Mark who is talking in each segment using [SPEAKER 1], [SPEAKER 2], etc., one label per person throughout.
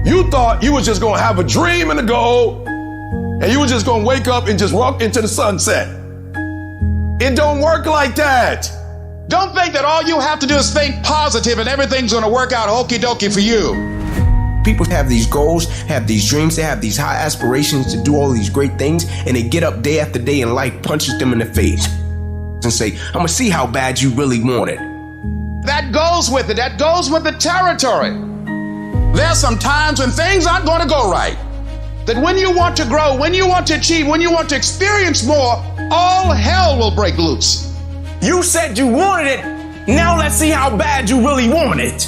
[SPEAKER 1] You thought you was just gonna have a dream and a goal, and you were just gonna wake up and just walk into the sunset. It don't work like that.
[SPEAKER 2] Don't think that all you have to do is think positive and everything's gonna work out okie dokie for you.
[SPEAKER 3] People have these goals, have these dreams, they have these high aspirations to do all these great things, and they get up day after day and life punches them in the face and say, I'm gonna see how bad you really want it.
[SPEAKER 2] That goes with it. That goes with the territory. There's some times when things aren't gonna go right. That when you want to grow, when you want to achieve, when you want to experience more, all hell will break loose.
[SPEAKER 3] You said you wanted it, now let's see how bad you really want it.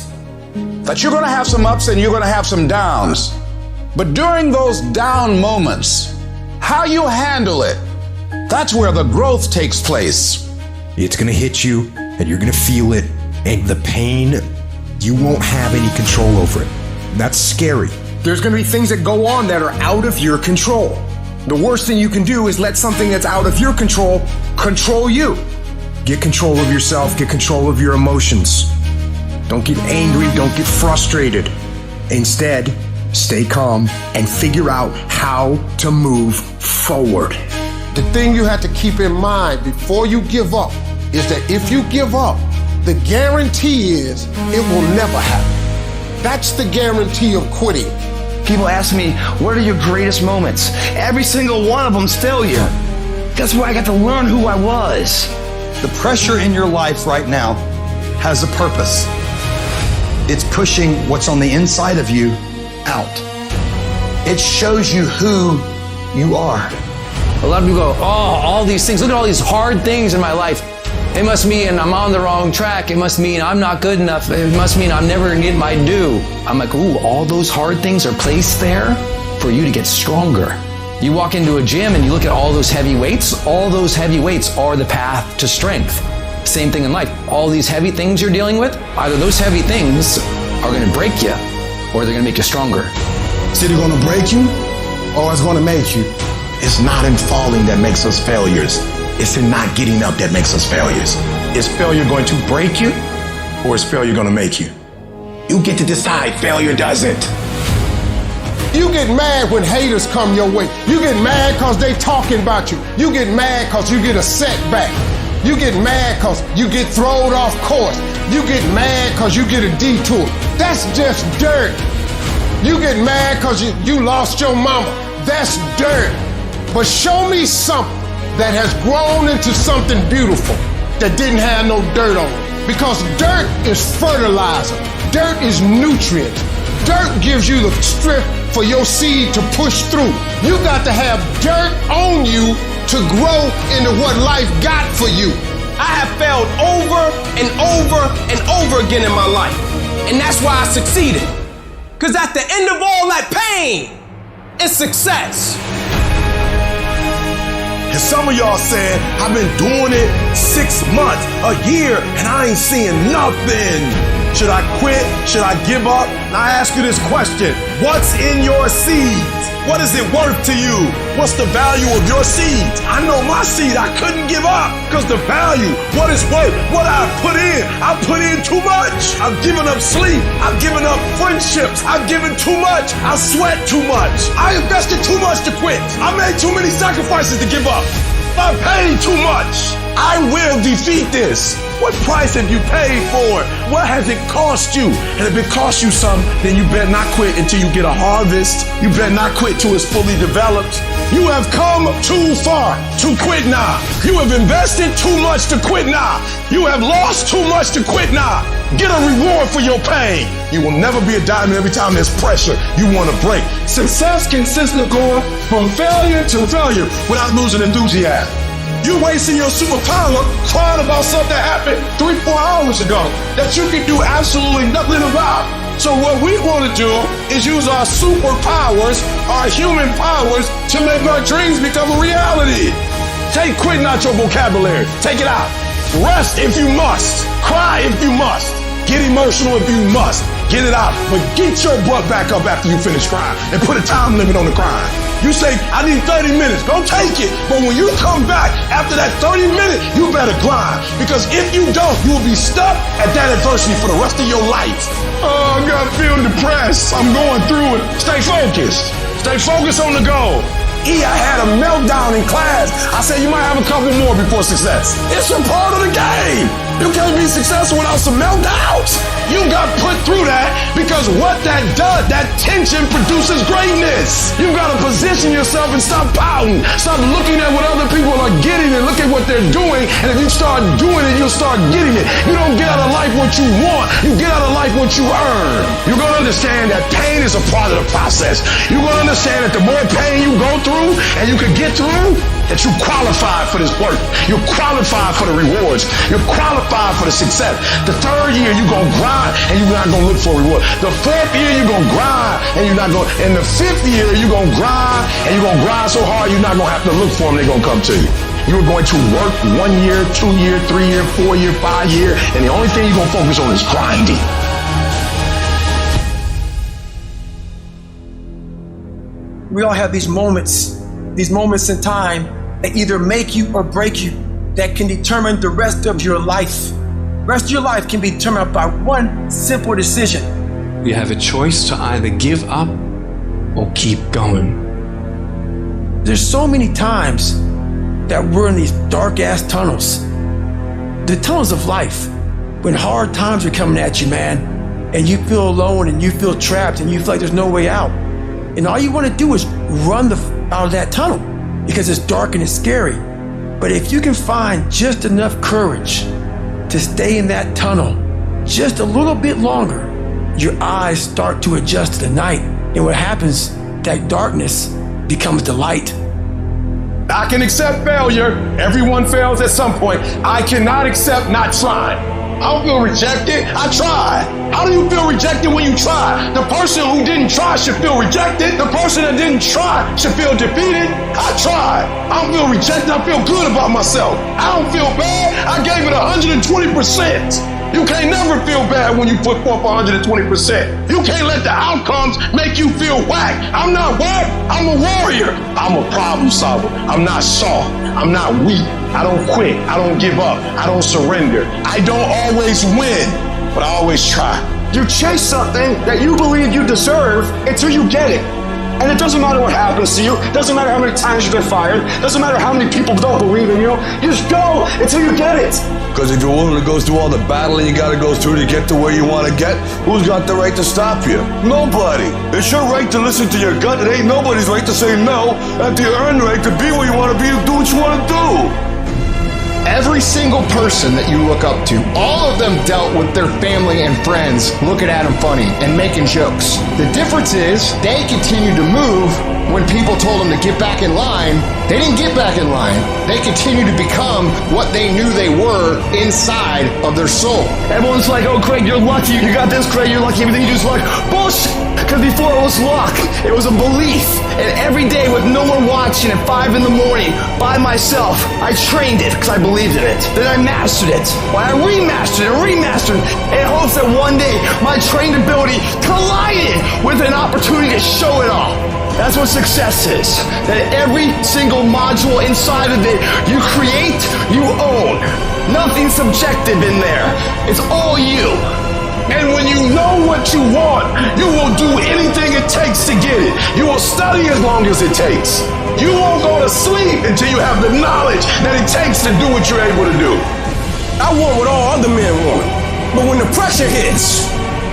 [SPEAKER 2] That you're gonna have some ups and you're gonna have some downs. But during those down moments, how you handle it, that's where the growth takes place.
[SPEAKER 4] It's gonna hit you and you're gonna feel it, and the pain, you won't have any control over it. That's scary. There's gonna be things that go on that are out of your control. The worst thing you can do is let something that's out of your control you. Get control of yourself, get control of your emotions. Don't get angry, don't get frustrated. Instead, stay calm and figure out how to move forward.
[SPEAKER 5] The thing you have to keep in mind before you give up is that if you give up, the guarantee is it will never happen. That's the guarantee of quitting.
[SPEAKER 6] People ask me, what are your greatest moments? Every single one of them's failure. That's where I got to learn who I was.
[SPEAKER 7] The pressure in your life right now has a purpose. It's pushing what's on the inside of you out. It shows you who you are.
[SPEAKER 6] A lot of people go, oh, all these things, look at all these hard things in my life. It must mean I'm on the wrong track. It must mean I'm not good enough. It must mean I'm never gonna get my due. I'm like, ooh, all those hard things are placed there for you to get stronger. You walk into a gym and you look at all those heavy weights are the path to strength. Same thing in life. All these heavy things you're dealing with, either those heavy things are gonna break you or they're gonna make you stronger.
[SPEAKER 8] It's either gonna break you or it's gonna make you. It's not in falling that makes us failures. It's in not getting up that makes us failures. Is failure going to break you or is failure gonna make you? You get to decide. Failure doesn't.
[SPEAKER 5] You get mad when haters come your way. You get mad because they talking about you. You get mad because you get a setback. You get mad because you get thrown off course. You get mad because you get a detour. That's just dirt. You get mad because you lost your mama. That's dirt. But show me something that has grown into something beautiful that didn't have no dirt on it. Because dirt is fertilizer. Dirt is nutrients. Dirt gives you the strength for your seed to push through. You got to have dirt on you to grow into what life got for you.
[SPEAKER 3] I have failed over and over and over again in my life. And that's why I succeeded. Because at the end of all that pain is success.
[SPEAKER 8] And some of y'all said, I've been doing it 6 months, a year, and I ain't seeing nothing. Should I quit? Should I give up? And I ask you this question, what's in your seeds? What is it worth to you? What's the value of your seeds? I know my seed, I couldn't give up because the value, what it's worth, what I put in too much. I've given up sleep. I've given up friendships. I've given too much. I sweat too much. I invested too much to quit. I made too many sacrifices to give up. I paid too much. I will defeat this. What price have you paid for it? What has it cost you? And if it costs you something, then you better not quit until you get a harvest. You better not quit till it's fully developed. You have come too far to quit now. You have invested too much to quit now. You have lost too much to quit now. Get a reward for your pain. You will never be a diamond every time there's pressure. You want to break. Success consists of going from failure to failure without losing enthusiasm. You're wasting your superpower crying about something that happened 3-4 hours ago that you can do absolutely nothing about. So what we want to do is use our superpowers, our human powers, to make our dreams become a reality. Take quitting out your vocabulary. Take it out. Rest if you must. Cry if you must. Get emotional if you must. Get it out. But get your butt back up after you finish crying and put a time limit on the crying. You say, I need 30 minutes. Go take it. But when you come back after that 30 minutes, you better grind. Because if you don't, you will be stuck at that adversity for the rest of your life.
[SPEAKER 1] Oh, God, I feel depressed. I'm going through it.
[SPEAKER 8] Stay focused. Stay focused on the goal. I had a meltdown in class. I said, you might have a couple more before success. It's a part of the game. You can't be successful without some meltdowns. You got put through that because what that does, that tension produces greatness. You got to position yourself and stop pouting. Stop looking at what other people are getting and look at what they're doing. And if you start doing it, you'll start getting it. You don't get out of life what you want. You get out of life what you earn. You're going to understand that pain is a part of the process. You're going to understand that the more pain you go through and you can get through, that you qualify for this work. You're qualified for the rewards. You're qualified for the success. The third year, you're going to grind and you're not going to look for a reward. The fourth year, you're going to grind and you're not going to. And the fifth year, you're going to grind and you're going to grind so hard, you're not going to have to look for them. They're going to come to you. You're going to work 1 year, 2 year, 3 year, 4 year, 5 year, and the only thing you're going to focus on is grinding.
[SPEAKER 3] We all have these moments in time that either make you or break you, that can determine the rest of your life. The rest of your life can be determined by one simple decision.
[SPEAKER 9] You have a choice to either give up or keep going.
[SPEAKER 3] There's so many times that we're in these dark-ass tunnels. The tunnels of life, when hard times are coming at you, man, and you feel alone and you feel trapped and you feel like there's no way out. And all you want to do is run out of that tunnel because it's dark and it's scary. But if you can find just enough courage to stay in that tunnel just a little bit longer, your eyes start to adjust to the night. And what happens, that darkness becomes the light.
[SPEAKER 1] I can accept failure. Everyone fails at some point. I cannot accept not trying.
[SPEAKER 8] I don't feel rejected. I tried. How do you feel rejected when you try? The person who didn't try should feel rejected. The person that didn't try should feel defeated. I tried. I don't feel rejected. I feel good about myself. I don't feel bad. I gave it 120%. You can't never feel bad when you put forth 120%. You can't let the outcomes make you feel whack. I'm not whack. I'm a warrior. I'm a problem solver. I'm not soft. I'm not weak. I don't quit. I don't give up. I don't surrender. I don't always win, but I always try.
[SPEAKER 10] You chase something that you believe you deserve until you get it. And it doesn't matter what happens to you. It doesn't matter how many times you've been fired. It doesn't matter how many people don't believe in you. You just go until you get it.
[SPEAKER 8] Because if you're willing to go through all the battling you got to go through to get to where you want to get, who's got the right to stop you? Nobody. It's your right to listen to your gut. It ain't nobody's right to say no. After you earn the right to be where you want to be, do what you want to do.
[SPEAKER 10] Every single person that you look up to, all of them dealt with their family and friends looking at them funny and making jokes. The difference is they continued to move when people told them to get back in line. They didn't get back in line. They continued to become what they knew they were inside of their soul.
[SPEAKER 6] Everyone's like, oh, Craig, you're lucky. You got this, Craig, you're lucky. Everything you do is luck. Bullshit. Because before it was luck, it was a belief. And every day with no one watching at 5 in the morning by myself, I trained it because I believed in it. Then I mastered it. Well, I remastered it in hopes that one day my trained ability collided with an opportunity to show it off. That's what success is. That every single module inside of it you create, you own. Nothing subjective in there. It's all you.
[SPEAKER 1] And when you know what you want, you will do anything it takes to get it. You will study as long as it takes. You won't go to sleep until you have the knowledge that it takes to do what you're able to do.
[SPEAKER 3] I want what all other men want. But when the pressure hits,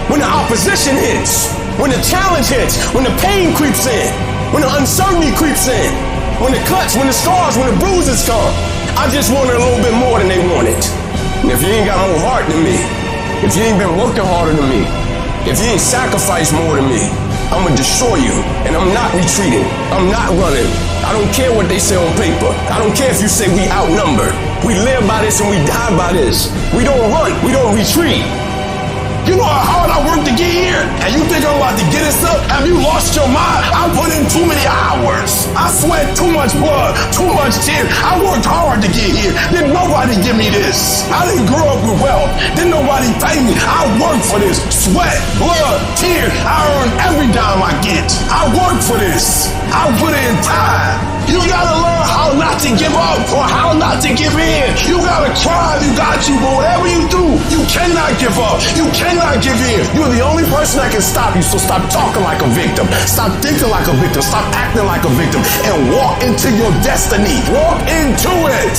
[SPEAKER 3] when the opposition hits, when the challenge hits, when the pain creeps in, when the uncertainty creeps in, when the cuts, when the scars, when the bruises come, I just wanted a little bit more than they wanted. And if you ain't got more heart than me, if you ain't been working harder than me, if you ain't sacrificed more than me, I'm gonna destroy you. And I'm not retreating. I'm not running. I don't care what they say on paper. I don't care if you say we outnumbered. We live by this and we die by this. We don't run. We don't retreat.
[SPEAKER 1] You know how hard I worked to get here? And you think I'm about to get this up? Have you lost your mind? I put in too many hours. I sweat too much blood, too much tears. I worked hard to get here. Didn't nobody give me this. I didn't grow up with wealth. Didn't nobody pay me. I worked for this. Sweat, blood, tears. I earn every dime I get. I work for this. I put in time. You gotta learn how not to give up or how not to give in. You gotta try, you got you, but whatever you do, you cannot give up. You cannot give in. You're the only person that can stop you, so stop talking like a victim. Stop thinking like a victim. Stop acting like a victim. And walk into your destiny. Walk into it.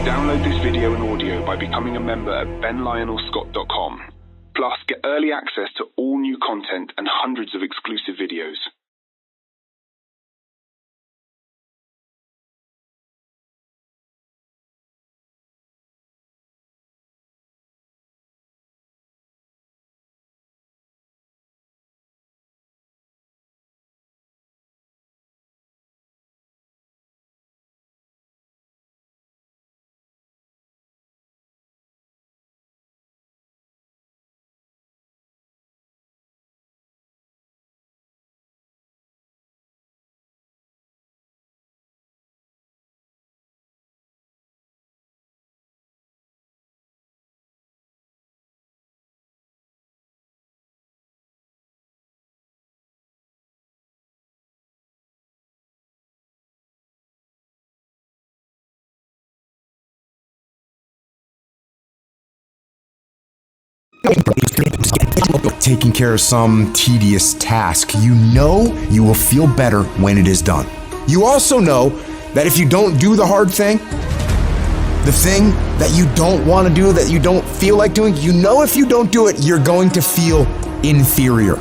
[SPEAKER 11] Download this video and audio by becoming a member at benlionelscott.com. Plus, get early access to all new content and hundreds of exclusive videos.
[SPEAKER 4] Taking care of some tedious task, you know you will feel better when it is done. You also know that if you don't do the hard thing, the thing that you don't want to do, that you don't feel like doing, you know if you don't do it, you're going to feel inferior.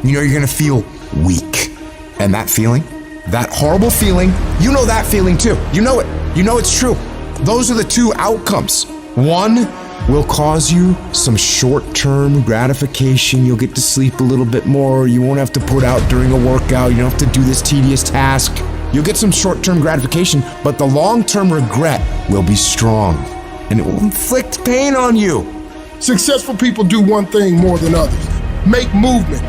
[SPEAKER 4] You know you're going to feel weak. And that feeling, that horrible feeling, you know that feeling too. You know it. You know it's true. Those are the two outcomes. One will cause you some short-term gratification. You'll get to sleep a little bit more. You won't have to put out during a workout. You don't have to do this tedious task. You'll get some short-term gratification, but the long-term regret will be strong, and it will inflict pain on you.
[SPEAKER 5] Successful people do one thing more than others: make movement.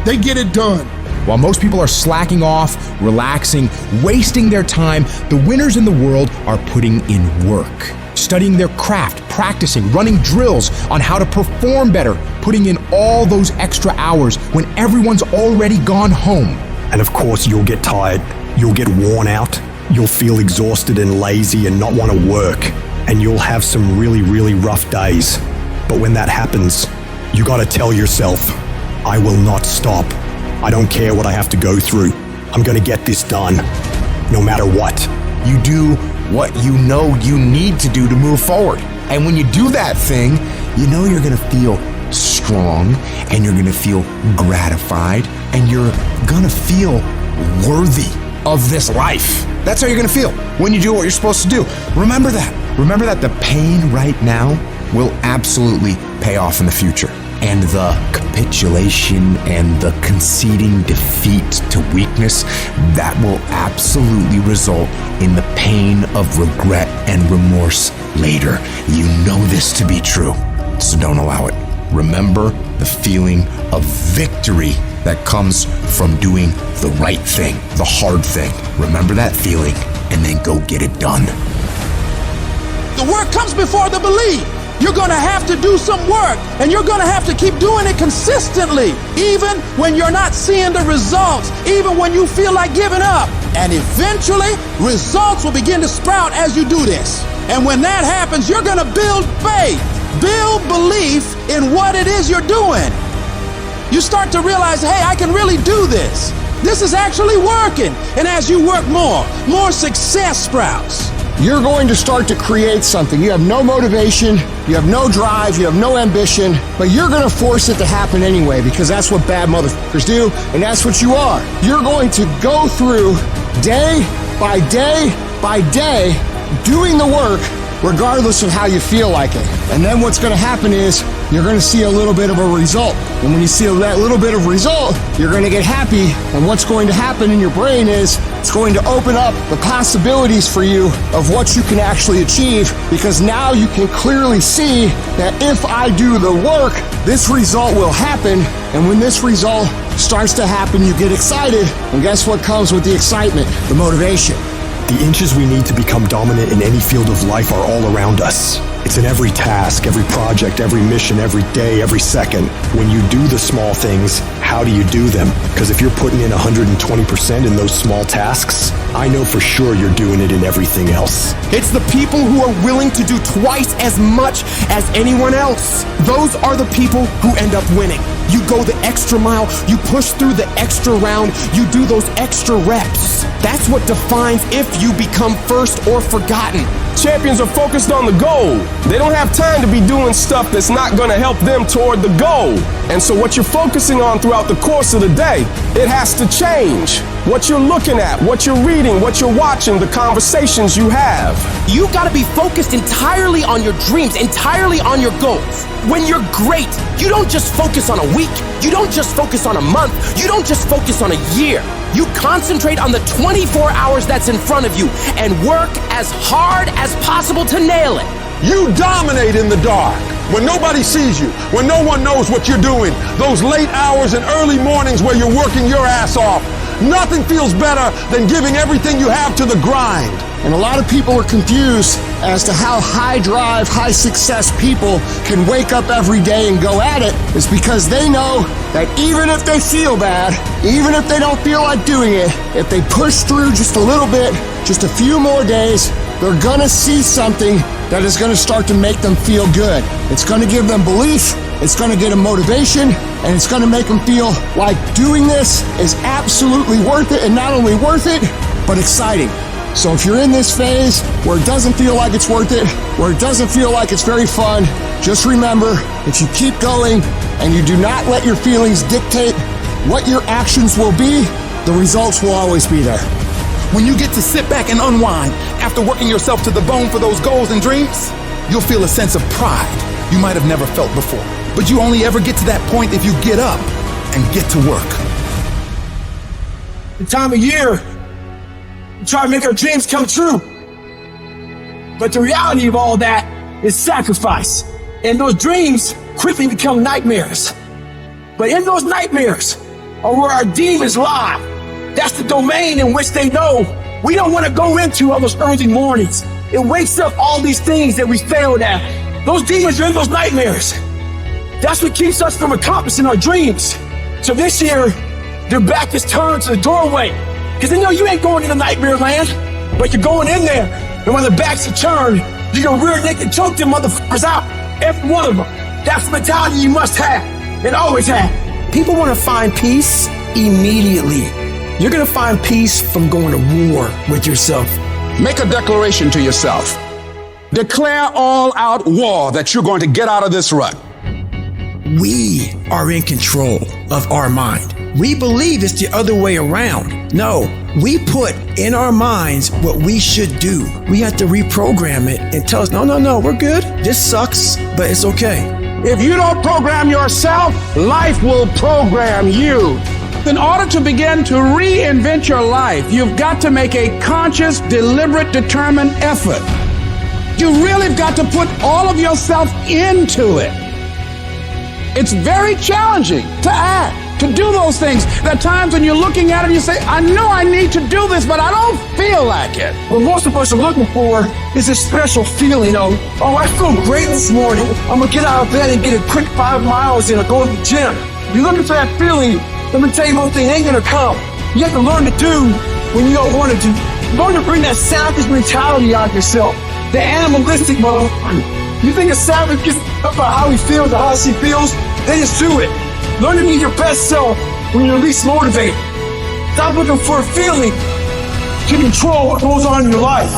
[SPEAKER 5] They get it done.
[SPEAKER 4] While most people are slacking off, relaxing, wasting their time, the winners in the world are putting in work. Studying their craft, practicing, running drills on how to perform better, putting in all those extra hours when everyone's already gone home.
[SPEAKER 7] And of course, you'll get tired, you'll get worn out, you'll feel exhausted and lazy and not want to work, and you'll have some really, really rough days. But when that happens, you gotta tell yourself, I will not stop. I don't care what I have to go through. I'm gonna get this done, no matter what.
[SPEAKER 4] You do what you know you need to do to move forward. And when you do that thing, you know you're gonna feel strong, and you're gonna feel gratified, and you're gonna feel worthy of this life. That's how you're gonna feel when you do what you're supposed to do. Remember that. Remember that the pain right now will absolutely pay off in the future. And the capitulation and the conceding defeat to weakness, that will absolutely result in the pain of regret and remorse later. You know this to be true, so don't allow it. Remember the feeling of victory that comes from doing the right thing, the hard thing. Remember that feeling, and then go get it done.
[SPEAKER 12] The work comes before the belief. You're going to have to do some work, and you're going to have to keep doing it consistently, even when you're not seeing the results, even when you feel like giving up. And eventually, results will begin to sprout as you do this. And when that happens, you're going to build faith, build belief in what it is you're doing. You start to realize, hey, I can really do this. This is actually working. And as you work more success sprouts.
[SPEAKER 10] You're going to start to create something. You have no motivation, you have no drive, you have no ambition, but you're going to force it to happen anyway, because that's what bad motherfuckers do, and that's what you are. You're going to go through day by day by day doing the work regardless of how you feel like it. And then what's going to happen is you're going to see a little bit of a result. And when you see that little bit of result, you're going to get happy. And what's going to happen in your brain is it's going to open up the possibilities for you of what you can actually achieve, because now you can clearly see that if I do the work, this result will happen. And when this result starts to happen, you get excited. And guess what comes with the excitement? The motivation.
[SPEAKER 7] The inches we need to become dominant in any field of life are all around us.
[SPEAKER 4] It's in every task, every project, every mission, every day, every second. When you do the small things, how do you do them? Because if you're putting in 120% in those small tasks, I know for sure you're doing it in everything else.
[SPEAKER 3] It's the people who are willing to do twice as much as anyone else. Those are the people who end up winning. You go the extra mile, you push through the extra round, you do those extra reps. That's what defines if you become first or forgotten.
[SPEAKER 13] Champions are focused on the goal. They don't have time to be doing stuff that's not going to help them toward the goal. And so what you're focusing on throughout the course of the day, it has to change. What you're looking at, what you're reading, what you're watching, the conversations you have.
[SPEAKER 3] You got to be focused entirely on your dreams, entirely on your goals. When you're great, you don't just focus on a week. You don't just focus on a month. You don't just focus on a year. You concentrate on the 24 hours that's in front of you and work as hard as possible to nail it.
[SPEAKER 12] You dominate in the dark when nobody sees you, when no one knows what you're doing. Those late hours and early mornings where you're working your ass off. Nothing feels better than giving everything you have to the grind.
[SPEAKER 10] And a lot of people are confused as to how high drive, high success people can wake up every day and go at it. It's because they know that even if they feel bad, even if they don't feel like doing it, if they push through just a little bit, just a few more days, they're gonna see something that is gonna start to make them feel good. It's gonna give them belief, it's gonna get them motivation, and it's gonna make them feel like doing this is absolutely worth it, and not only worth it, but exciting. So if you're in this phase where it doesn't feel like it's worth it, where it doesn't feel like it's very fun, just remember, if you keep going and you do not let your feelings dictate what your actions will be, the results will always be there.
[SPEAKER 12] When you get to sit back and unwind after working yourself to the bone for those goals and dreams, you'll feel a sense of pride you might have never felt before. But you only ever get to that point if you get up and get to work.
[SPEAKER 13] The time of year, we try to make our dreams come true. But the reality of all that is sacrifice. And those dreams quickly become nightmares. But in those nightmares are where our demons lie. That's the domain in which they know we don't want to go into on those early mornings. It wakes up all these things that we failed at. Those demons are in those nightmares. That's what keeps us from accomplishing our dreams. So this year, their back is turned to the doorway. Because they know you ain't going into nightmare land, but you're going in there. And when the backs are turned, you're going to rear naked choke them motherfuckers out. Every one of them. That's the mentality you must have and always have.
[SPEAKER 3] People want to find peace immediately. You're going to find peace from going to war with yourself.
[SPEAKER 2] Make a declaration to yourself. Declare all out war that you're going to get out of this rut.
[SPEAKER 3] We are in control of our mind. We believe it's the other way around. No, we put in our minds what we should do. We have to reprogram it and tell us, no, we're good. This sucks, but it's okay.
[SPEAKER 2] If you don't program yourself, life will program you. In order to begin to reinvent your life, you've got to make a conscious, deliberate, determined effort. You really have got to put all of yourself into it. It's very challenging to act, to do those things. There are times when you're looking at it and you say, I know I need to do this, but I don't feel like it.
[SPEAKER 13] What most of us are looking for is a special feeling of, I feel great this morning. I'm going to get out of bed and get a quick 5 miles in or go to the gym. You're looking for that feeling. Let me tell you one thing, ain't gonna come. You have to learn to do when you don't want to do. Learn to bring that savage mentality out of yourself. The animalistic motherfucker. You think a savage gets up about how he feels or how she feels? Then just do it. Learn to be your best self when you're least motivated. Stop looking for a feeling to control what goes on in your life.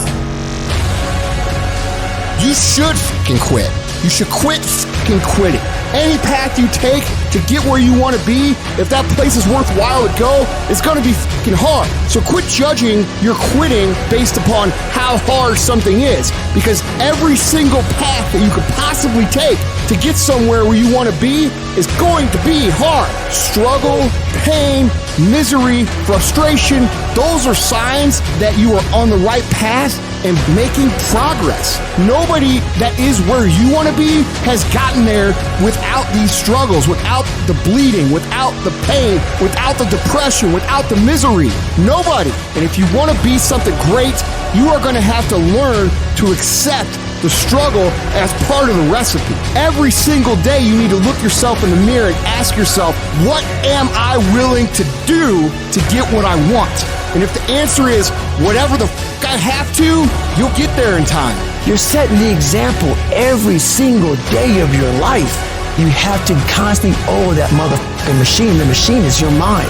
[SPEAKER 10] You should fucking quit. You should quit fucking quitting. Any path you take to get where you want to be, if that place is worthwhile to go, it's going to be fucking hard. So quit judging your quitting based upon how hard something is. Because every single path that you could possibly take to get somewhere where you want to be is going to be hard. Struggle, pain, misery, frustration, those are signs that you are on the right path and making progress. Nobody that is where you want to be has gotten there without these struggles, without the bleeding, without the pain, without the depression, without the misery. Nobody. And if you want to be something great, you are going to have to learn to accept the struggle as part of the recipe. Every single day you need to look yourself in the mirror and ask yourself, what am I willing to do to get what I want? And if the answer is whatever the I have to, you'll get there in time.
[SPEAKER 13] You're setting the example every single day of your life. You have to constantly owe that motherfucking machine. The machine is your mind.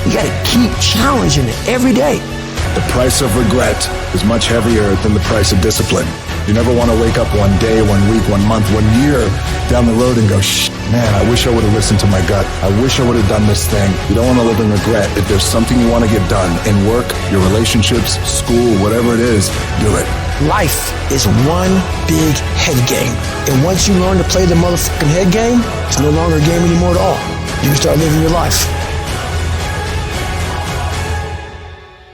[SPEAKER 13] You gotta keep challenging it every day.
[SPEAKER 14] The price of regret is much heavier than the price of discipline. You never want to wake up one day, 1 week, 1 month, 1 year down the road and go, man, I wish I would have listened to my gut. I wish I would have done this thing. You don't want to live in regret. If there's something you want to get done in work, your relationships, school, whatever it is, do it.
[SPEAKER 13] Life is one big head game. And once you learn to play the motherfucking head game, it's no longer a game anymore at all. You can start living your life.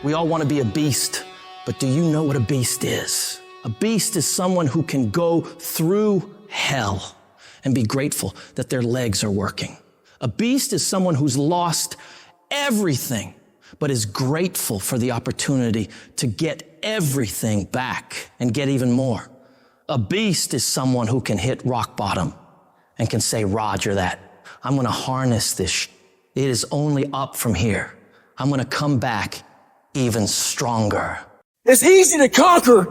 [SPEAKER 15] We all want to be a beast, but do you know what a beast is? A beast is someone who can go through hell and be grateful that their legs are working. A beast is someone who's lost everything, but is grateful for the opportunity to get everything back and get even more. A beast is someone who can hit rock bottom and can say, Roger that. I'm going to harness this. It is only up from here. I'm going to come back even stronger.
[SPEAKER 13] It's easy to conquer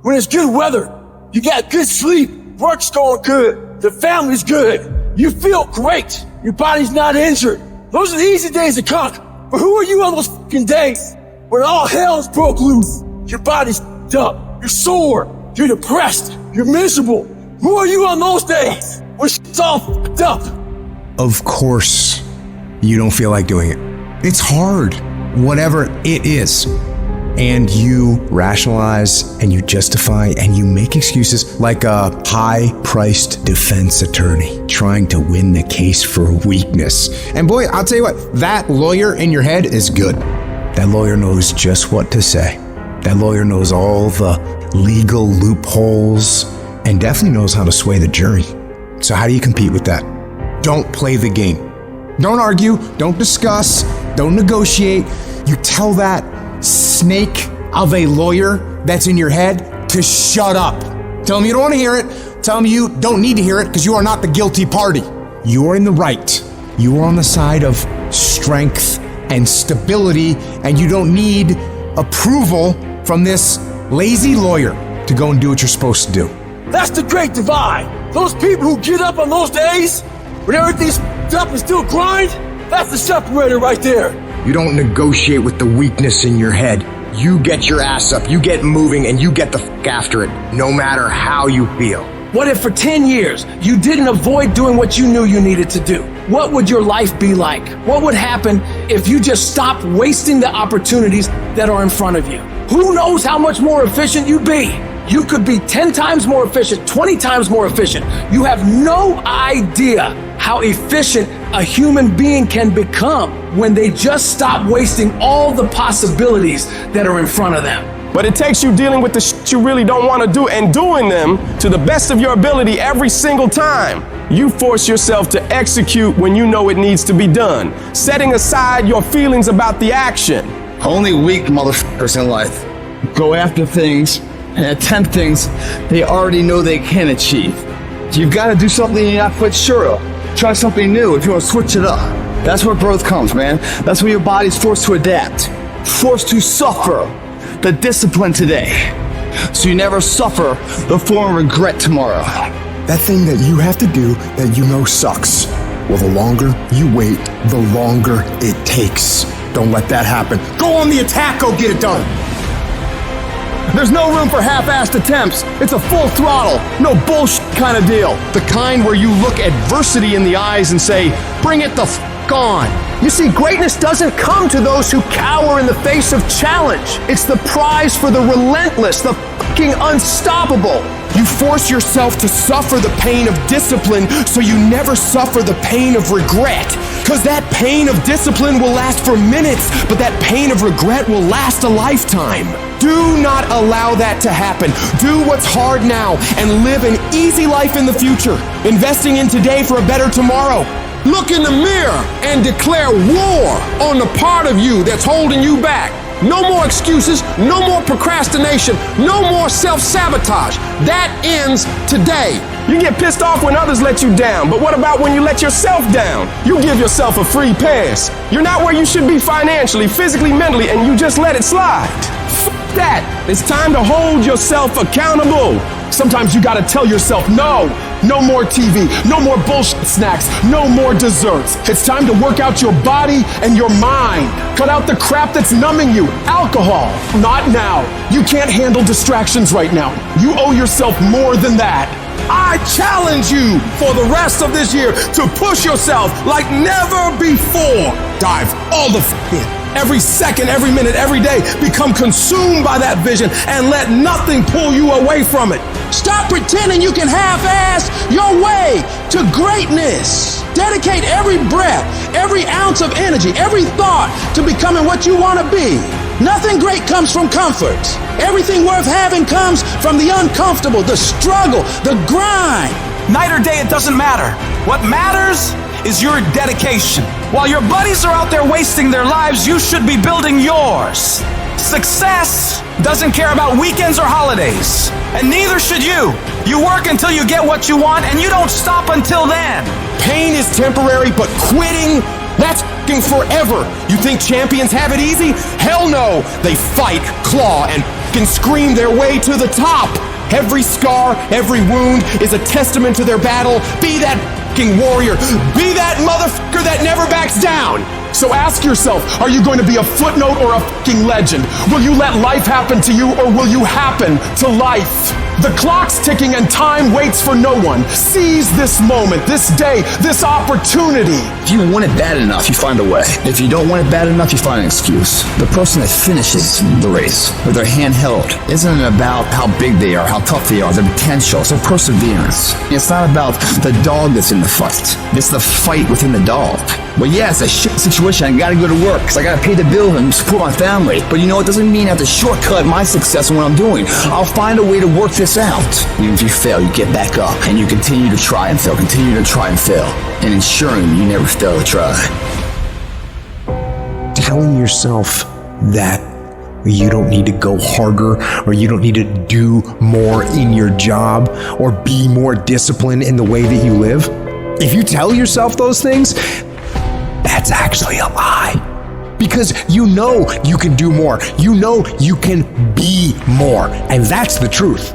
[SPEAKER 13] when it's good weather. You got good sleep, work's going good, the family's good, you feel great, your body's not injured. Those are the easy days to conquer. But who are you on those fucking days when all hell's broke loose? Your body's f***ed up, you're sore, you're depressed, you're miserable. Who are you on those days when shit's all f***ed up?
[SPEAKER 4] Of course, you don't feel like doing it. It's hard, whatever it is. And you rationalize and you justify and you make excuses like a high-priced defense attorney trying to win the case for weakness. And boy, I'll tell you what, that lawyer in your head is good. That lawyer knows just what to say. That lawyer knows all the legal loopholes and definitely knows how to sway the jury. So how do you compete with that? Don't play the game. Don't argue, don't discuss, don't negotiate. You tell that snake of a lawyer that's in your head to shut up. Tell him you don't want to hear it. Tell him you don't need to hear it because you are not the guilty party. You are in the right. You are on the side of strength and stability, and you don't need approval from this lazy lawyer to go and do what you're supposed to do.
[SPEAKER 13] That's the great divide. Those people who get up on those days when everything's up and still grind, that's the separator right there.
[SPEAKER 4] You don't negotiate with the weakness in your head. You get your ass up, you get moving, and you get the fuck after it, no matter how you feel.
[SPEAKER 13] What if for 10 years you didn't avoid doing what you knew you needed to do? What would your life be like? What would happen if you just stopped wasting the opportunities that are in front of you? Who knows how much more efficient you'd be? You could be 10 times more efficient, 20 times more efficient. You have no idea how efficient a human being can become when they just stop wasting all the possibilities that are in front of them.
[SPEAKER 1] But it takes you dealing with the shit you really don't want to do and doing them to the best of your ability every single time. You force yourself to execute when you know it needs to be done, setting aside your feelings about the action.
[SPEAKER 10] Only weak motherfuckers in life go after things and attempt things they already know they can achieve. You've got to do something you're not quite sure of. Try something new if you want to switch it up. That's where growth comes, man. That's when your body's forced to adapt, forced to suffer the discipline today, so you never suffer the form of regret tomorrow.
[SPEAKER 4] That thing that you have to do that you know sucks. Well, the longer you wait, the longer it takes. Don't let that happen. Go on the attack, go get it done.
[SPEAKER 10] There's no room for half-assed attempts. It's a full throttle, no bullshit kind of deal. The kind where you look adversity in the eyes and say, bring it the f*** on. You see, greatness doesn't come to those who cower in the face of challenge. It's the prize for the relentless, the fucking unstoppable. You force yourself to suffer the pain of discipline so you never suffer the pain of regret. Because that pain of discipline will last for minutes, but that pain of regret will last a lifetime. Do not allow that to happen. Do what's hard now and live an easy life in the future, investing in today for a better tomorrow.
[SPEAKER 5] Look in the mirror and declare war on the part of you that's holding you back. No more excuses, no more procrastination, no more self-sabotage. That ends today.
[SPEAKER 3] You get pissed off when others let you down, but what about when you let yourself down? You give yourself a free pass. You're not where you should be financially, physically, mentally, and you just let it slide. F that. It's time to hold yourself accountable. Sometimes you gotta tell yourself, no more TV, no more bullshit snacks, no more desserts. It's time to work out your body and your mind. Cut out the crap that's numbing you. Alcohol, not now. You can't handle distractions right now. You owe yourself more than that. I challenge you for the rest of this year to push yourself like never before. Dive all the in. Every second, every minute, every day, become consumed by that vision and let nothing pull you away from it.
[SPEAKER 12] Stop pretending you can half-ass your way to greatness. Dedicate every breath, every ounce of energy, every thought to becoming what you want to be. Nothing great comes from comfort. Everything worth having comes from the uncomfortable, the struggle, the grind.
[SPEAKER 16] Night or day, it doesn't matter. What matters is your dedication. While your buddies are out there wasting their lives, you should be building yours. Success doesn't care about weekends or holidays, and neither should you. You work until you get what you want, and you don't stop until then.
[SPEAKER 3] Pain is temporary, but quitting, that's f***ing forever. You think champions have it easy? Hell no. They fight, claw, and f***ing scream their way to the top. Every scar, every wound is a testament to their battle. Be that f***ing warrior. Be that motherfucker that never backs down. So ask yourself, are you going to be a footnote or a f***ing legend? Will you let life happen to you, or will you happen to life? The clock's ticking and time waits for no one. Seize this moment, this day, this opportunity.
[SPEAKER 17] If you want it bad enough, you find a way. If you don't want it bad enough, you find an excuse. The person that finishes the race with their hand held isn't about how big they are, how tough they are, their potential. It's their perseverance. It's not about the dog that's in the fight. It's the fight within the dog. Well, yeah, it's a shit situation. I gotta go to work because I gotta pay the bill and support my family. But you know, it doesn't mean I have to shortcut my success in what I'm doing. I'll find a way to work this out. Even if you fail, you get back up and you continue to try and fail, continue to try and fail, and ensuring you never fail to try.
[SPEAKER 4] Telling yourself that you don't need to go harder, or you don't need to do more in your job, or be more disciplined in the way that you live. If you tell yourself those things, that's actually a lie. Because you know you can do more. You know you can be more. And that's the truth.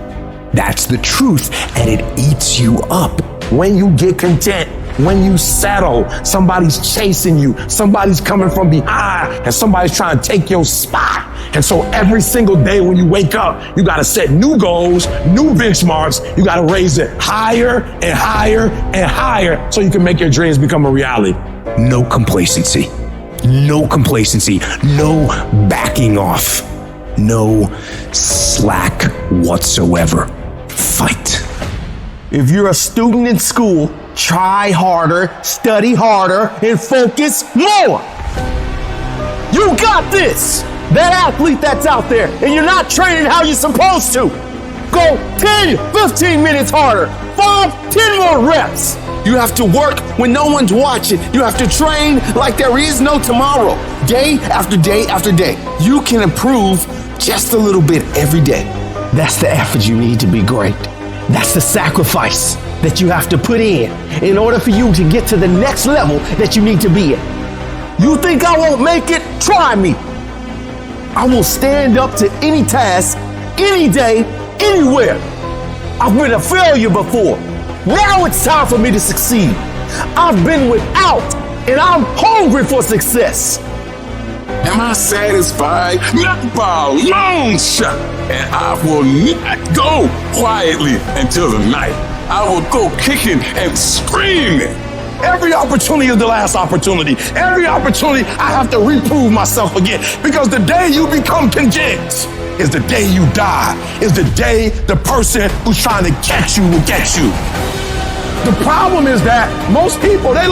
[SPEAKER 4] That's the truth. And it eats you up.
[SPEAKER 3] When you get content, when you settle, somebody's chasing you, somebody's coming from behind, and somebody's trying to take your spot. And so every single day when you wake up, you gotta set new goals, new benchmarks. You gotta raise it higher and higher and higher so you can make your dreams become a reality.
[SPEAKER 4] No complacency. No complacency. No backing off. No slack whatsoever. Fight.
[SPEAKER 3] If you're a student in school, try harder, study harder, and focus more. You got this. That athlete that's out there, and you're not training how you're supposed to. Go 10, 15 minutes harder. 5, 10 more reps. You have to work when no one's watching. You have to train like there is no tomorrow. Day after day after day. You can improve just a little bit every day. That's the effort you need to be great. That's the sacrifice that you have to put in order for you to get to the next level that you need to be in. You think I won't make it? Try me. I will stand up to any task, any day, anywhere. I've been a failure before. Now it's time for me to succeed. I've been without, and I'm hungry for success.
[SPEAKER 18] Am I satisfied? Not by a long shot. And I will not go quietly until the night. I will go kicking and screaming.
[SPEAKER 3] Every opportunity is the last opportunity. Every opportunity I have to reprove myself again. Because the day you become convinced is the day you die. Is the day the person who's trying to catch you will get you.
[SPEAKER 1] The problem is that most people, they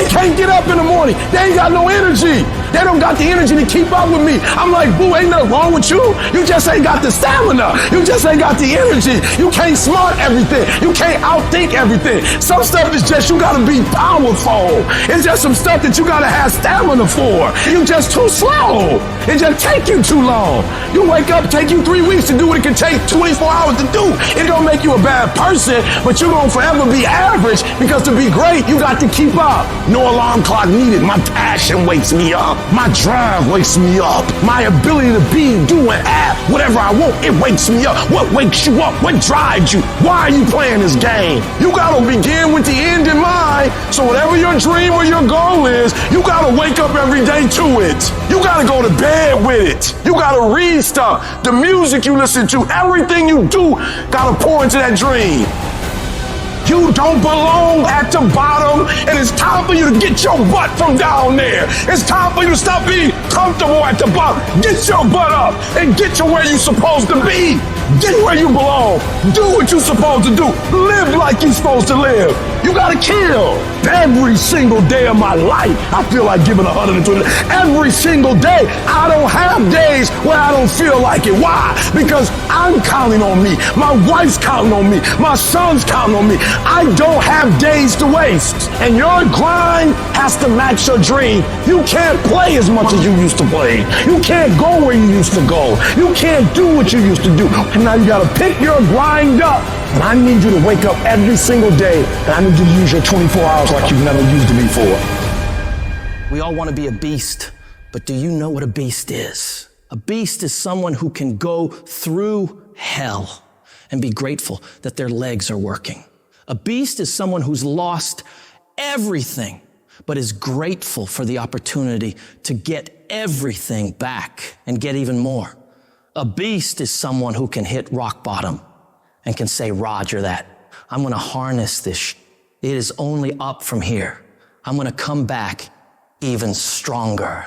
[SPEAKER 1] can't get up in the morning. They ain't got no energy. They don't got the energy to keep up with me. I'm like, boo, ain't nothing wrong with you. You just ain't got the stamina. You just ain't got the energy. You can't smart everything. You can't outthink everything. Some stuff is just, you gotta be powerful. It's just some stuff that you gotta have stamina for. You just too slow. It just take you too long. You wake up, take you 3 weeks to do what it can take 24 hours to do. It don't make you a bad person, but you're gonna forever be average, because to be great, you got to keep up. No alarm clock needed. My passion wakes me up. My drive wakes me up. My ability to be, do, and have whatever I want, it wakes me up. What wakes you up? What drives you? Why are you playing this game? You gotta begin with the end in mind. So whatever your dream or your goal is, you gotta wake up every day to it. You gotta go to bed with it. You gotta read stuff. The music you listen to, everything you do, gotta pour into that dream. You don't belong at the bottom, and it's time for you to get your butt from down there. It's time for you to stop being comfortable at the bottom. Get your butt up and get to where you're supposed to be. Get where you belong. Do what you're supposed to do. Live like you're supposed to live. You gotta kill. Every single day of my life, I feel like giving 120. Every single day, I don't have days where I don't feel like it. Why? Because I'm counting on me. My wife's counting on me. My son's counting on me. I don't have days to waste. And your grind has to match your dream. You can't play as much as you used to play. You can't go where you used to go. You can't do what you used to do. And now you gotta pick your grind up. And I need you to wake up every single day, and I need you to use your 24 hours like you've never used it before.
[SPEAKER 15] We all want to be a beast, but do you know what a beast is? A beast is someone who can go through hell and be grateful that their legs are working. A beast is someone who's lost everything, but is grateful for the opportunity to get everything back and get even more. A beast is someone who can hit rock bottom and can say, Roger that. I'm gonna harness this. It is only up from here. I'm gonna come back even stronger.